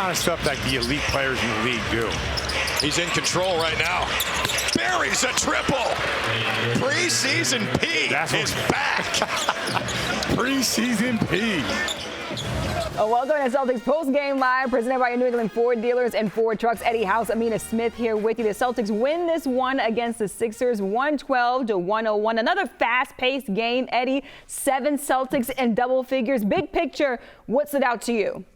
kind of stuff that the elite players in the league do. He's in control right now. Buries a triple. Preseason P is back. Preseason P. Welcome to Celtics Post-Game Live, presented by your New England Ford dealers and Ford Trucks. Eddie House, Amina Smith here with you. The Celtics win this one against the Sixers, 112-101. Another fast-paced game, Eddie. 7 Celtics in double figures. Big picture, what stood out to you?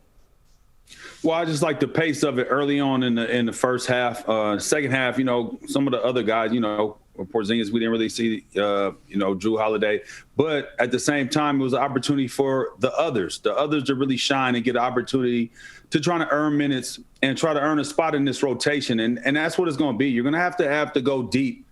Well, I just like the pace of it early on in the first half. Second half, some of the other guys, Porzingis, we didn't really see, Drew Holiday. But at the same time, it was an opportunity for the others to really shine and get an opportunity to try to earn minutes and try to earn a spot in this rotation. And that's what it's going to be. You're going to have to go deep.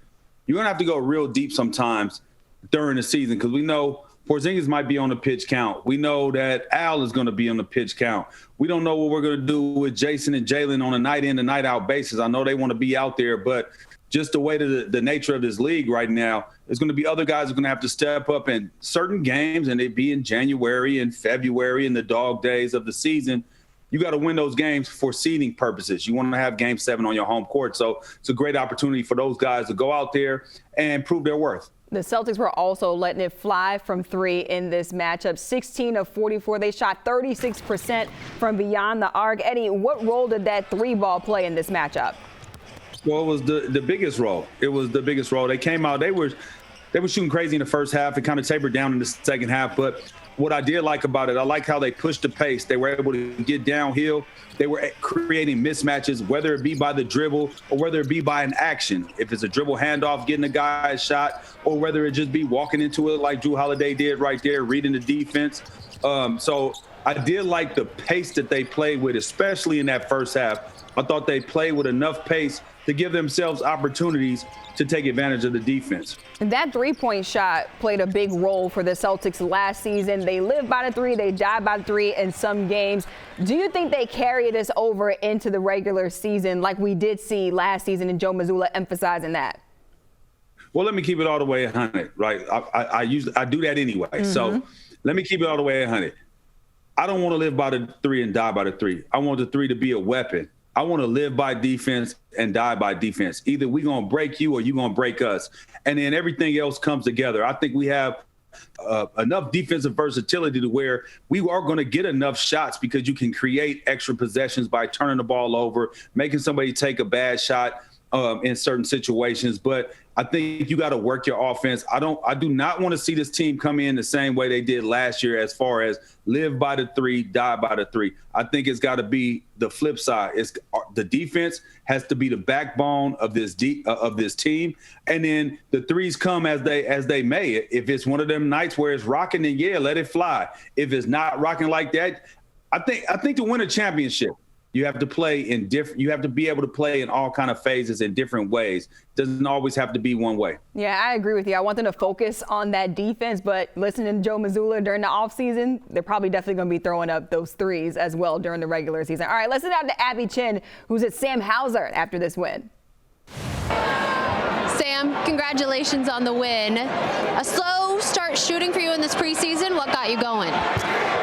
You're going to have to go real deep sometimes during the season, because we know Porzingis might be on the pitch count. We know that Al is going to be on the pitch count. We don't know what we're going to do with Jason and Jalen on a night in and night out basis. I know they want to be out there, but just the way the nature of this league right now, there's going to be other guys who are going to have to step up in certain games, and they'd be in January and February and the dog days of the season. You got to win those games for seeding purposes. You want to have Game 7 on your home court. So it's a great opportunity for those guys to go out there and prove their worth. The Celtics were also letting it fly from 3 in this matchup. 16 of 44. They shot 36% from beyond the arc. Eddie, what role did that 3-ball play in this matchup? Well, it was the biggest role. It was the biggest role. They came out. They were shooting crazy in the first half. It kind of tapered down in the second half. But what I did like about it, I like how they pushed the pace. They were able to get downhill. They were creating mismatches, whether it be by the dribble or whether it be by an action. If it's a dribble handoff, getting a guy a shot, or whether it just be walking into it like Drew Holiday did right there, reading the defense. So I did like the pace that they played with, especially in that first half. I thought they played with enough pace to give themselves opportunities to take advantage of the defense. And that 3-point shot played a big role for the Celtics last season. They live by the 3, they die by the 3 in some games. Do you think they carry this over into the regular season like we did see last season, and Joe Mazzulla emphasizing that? Well, let me keep it all the way 100, right? I do that anyway. Mm-hmm. So let me keep it all the way 100. I don't want to live by the 3 and die by the 3. I want the 3 to be a weapon. I want to live by defense and die by defense. Either we're going to break you or you're going to break us. And then everything else comes together. I think we have enough defensive versatility to where we are going to get enough shots, because you can create extra possessions by turning the ball over, making somebody take a bad shot in certain situations. But I think you got to work your offense. I do not want to see this team come in the same way they did last year, as far as live by the 3, die by the 3. I think it's got to be the flip side. The defense has to be the backbone of this team, and then the 3s come as they may. If it's one of them nights where it's rocking, then yeah, let it fly. If it's not rocking like that, I think to win a championship, you have to play you have to be able to play in all kind of phases in different ways. It doesn't always have to be one way. Yeah, I agree with you. I want them to focus on that defense, but listening to Joe Mazzulla during the offseason, they're probably definitely going to be throwing up those 3s as well during the regular season. All right, let's send out to Abby Chin, who's at Sam Hauser after this win. Sam, congratulations on the win. A slow start shooting for you in this preseason. What got you going?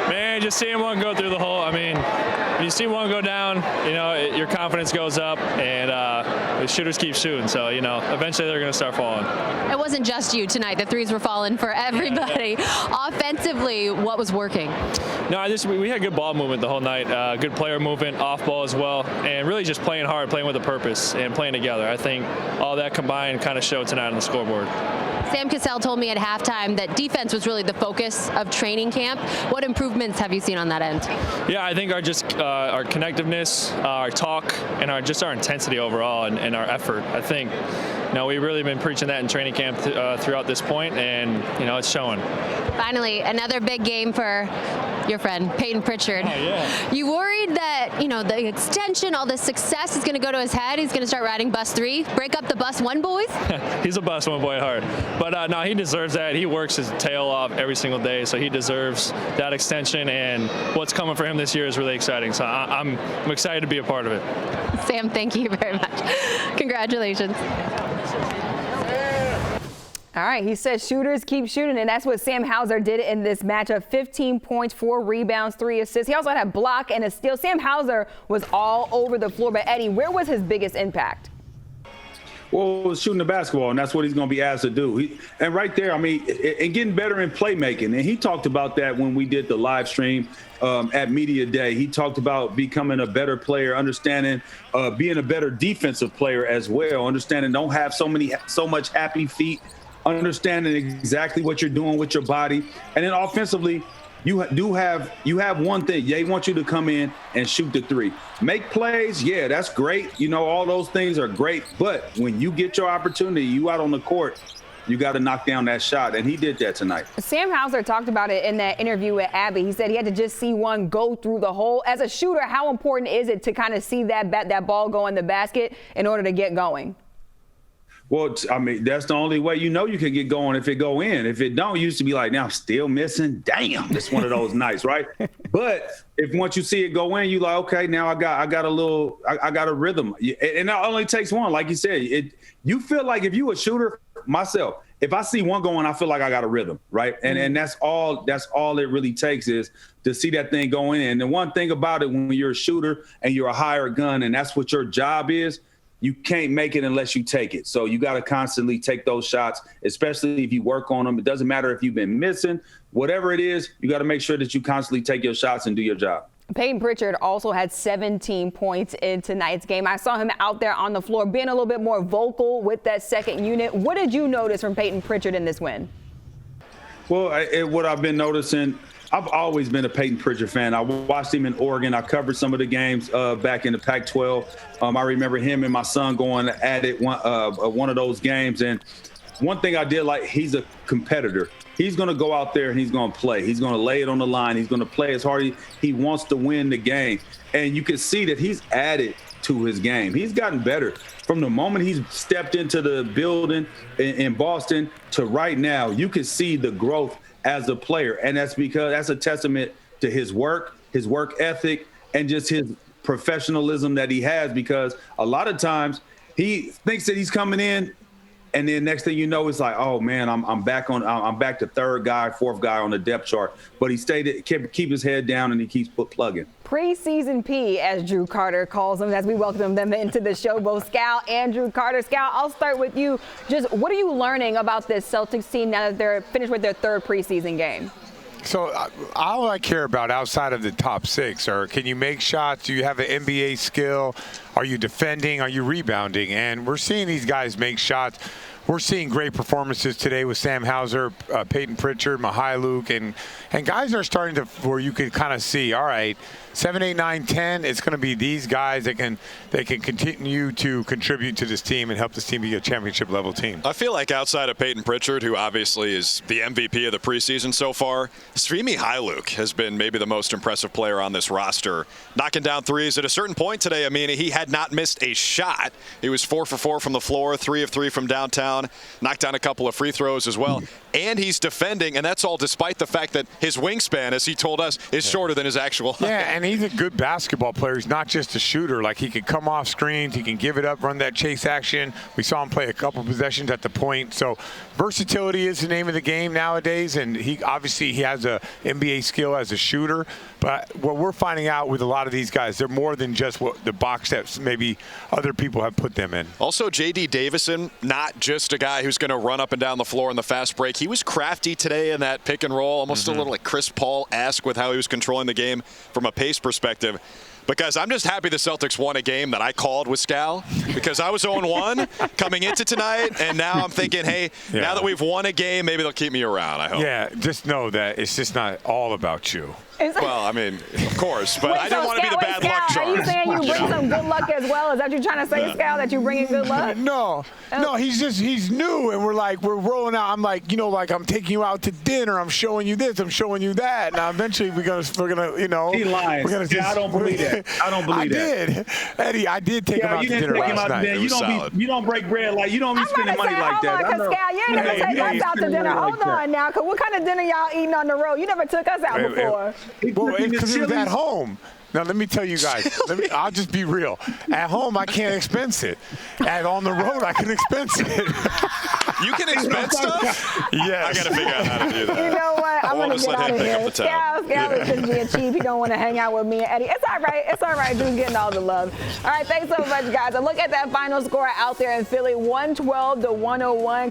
Man, just seeing one go through the hole. I mean, when you see one go down, your confidence goes up, and the shooters keep shooting. So, eventually they're going to start falling. It wasn't just you tonight. The 3s were falling for everybody. Yeah. Offensively, what was working? No, we had good ball movement the whole night. Good player movement, off ball as well, and really just playing hard, playing with a purpose, and playing together. I think all that combined kind of showed tonight on the scoreboard. Sam Cassell told me at halftime that defense was really the focus of training camp. What improvements have you seen on that end? Yeah, I think our connectiveness, our talk, and our intensity overall, and our effort. I think we've really been preaching that in training camp throughout this point, and it's showing. Finally, another big game for your friend Peyton Pritchard. Oh, yeah. You worried that the extension, all this success is going to go to his head? He's going to start riding bus 3, break up the bus 1 boys? He's a bus 1 boy at heart. But no, he deserves that. He works his tail off every single day, so he deserves that extension. And what's coming for him this year is really exciting. So I'm excited to be a part of it. Sam, thank you very much. Congratulations. All right, he says shooters keep shooting, and that's what Sam Hauser did in this matchup. 15 points, 4 rebounds, 3 assists. He also had a block and a steal. Sam Hauser was all over the floor. But, Eddie, where was his biggest impact? Well, shooting the basketball, and that's what he's going to be asked to do. And right there, I mean, and getting better in playmaking. And he talked about that when we did the live stream at Media Day. He talked about becoming a better player, understanding being a better defensive player as well, understanding don't have so much happy feet, understanding exactly what you're doing with your body. And then offensively, you have one thing. They want you to come in and shoot the three. Make plays, yeah, that's great. You know, all those things are great. But when you get your opportunity, you out on the court, you got to knock down that shot. And he did that tonight. Sam Hauser talked about it in that interview with Abby. He said he had to just see one go through the hole. As a shooter, how important is it to kind of see that ball go in the basket in order to get going? Well, I mean, that's the only way you know you can get going if it go in. If it don't, you used to be like, now I'm still missing. Damn, it's one of those nights, right? But if once you see it go in, you like, okay, now I got a rhythm. And it only takes one. Like you said, you feel like if you a shooter, myself, if I see one going, I feel like I got a rhythm, right? And that's all it really takes is to see that thing go in. And the one thing about it, when you're a shooter and you're a hired gun and that's what your job is, you can't make it unless you take it. So you got to constantly take those shots, especially if you work on them. It doesn't matter if you've been missing, whatever it is, you got to make sure that you constantly take your shots and do your job. Peyton Pritchard also had 17 points in tonight's game. I saw him out there on the floor being a little bit more vocal with that second unit. What did you notice from Peyton Pritchard in this win? Well, what I've been noticing, I've always been a Peyton Pritchard fan. I watched him in Oregon. I covered some of the games back in the Pac-12. I remember him and my son going at it one of those games. And one thing I did like, he's a competitor. He's going to go out there and he's going to play. He's going to lay it on the line. He's going to play as hard as he wants to win the game. And you can see that he's added to his game. He's gotten better from the moment he's stepped into the building in Boston to right now. You can see the growth as a player. And that's because that's a testament to his work ethic, and just his professionalism that he has, because a lot of times he thinks that he's coming in and then next thing you know, it's like, oh man, I'm back to third guy, fourth guy on the depth chart. But he keep his head down and he keeps plugging. Preseason P, as Drew Carter calls them, as we welcome them into the show, both Scal and Drew Carter. Scal, I'll start with you. Just what are you learning about this Celtics team now that they're finished with their third preseason game? So all I care about outside of the top six are, can you make shots? Do you have an NBA skill? Are you defending? Are you rebounding? And we're seeing these guys make shots. We're seeing great performances today with Sam Hauser, Peyton Pritchard, Mihailuk, and guys are starting to, where you can kind of see, all right, 7, 8, 9, 10, it's going to be these guys that can continue to contribute to this team and help this team be a championship level team. I feel like outside of Peyton Pritchard, who obviously is the MVP of the preseason so far, Svi Mihailuk has been maybe the most impressive player on this roster. Knocking down threes at a certain point today, Amina, he had not missed a shot. He was 4 for 4 from the floor, 3 of 3 from downtown, knocked down a couple of free throws as well. And he's defending, and that's all despite the fact that his wingspan, as he told us, is shorter than his actual height. Yeah, and he's a good basketball player. He's not just a shooter. Like, he can come off screens, he can give it up, run that chase action. We saw him play a couple possessions at the point. So versatility is the name of the game nowadays, and he has a NBA skill as a shooter. But what we're finding out with a lot of these guys, they're more than just what the box that maybe other people have put them in. Also, J.D. Davison, not just a guy who's going to run up and down the floor in the fast break. He was crafty today in that pick and roll, almost a little like Chris Paul-esque with how he was controlling the game from a pace perspective. But, guys, I'm just happy the Celtics won a game that I called with Scal, because I was 0-1 coming into tonight, and now I'm thinking, hey, now that we've won a game, maybe they'll keep me around, I hope. Yeah, just know that it's just not all about you. Well, I mean, of course, but I didn't want to be the bad luck charge. Are you saying you bring some good luck as well? Is that what you're trying to say, Scal, that you bring in good luck? No, he's new, and we're rolling out. I'm like, I'm taking you out to dinner. I'm showing you this. I'm showing you that. Now, eventually, we're gonna, He lying. I don't believe that. I did, Eddie. I did take him out to dinner last night. You don't break bread like you don't be spending money like that. Hold on, Scal, you ain't never take us out to dinner. Hold on now, because what kind of dinner y'all eating on the road? You never took us out before. Well, because it was at home. Now, let me tell you guys, I'll just be real. At home, I can't expense it. And on the road, I can expense it. You can expend stuff? Yes. I got to figure out how to do that. You know what? I'm We'll going to just get let out him of pick here. up the tab. Scal is just being cheap. He don't want to hang out with me and Eddie. It's all right. It's all right. Dude's getting all the love. All right, thanks so much, guys. A look at that final score out there in Philly, 112-101.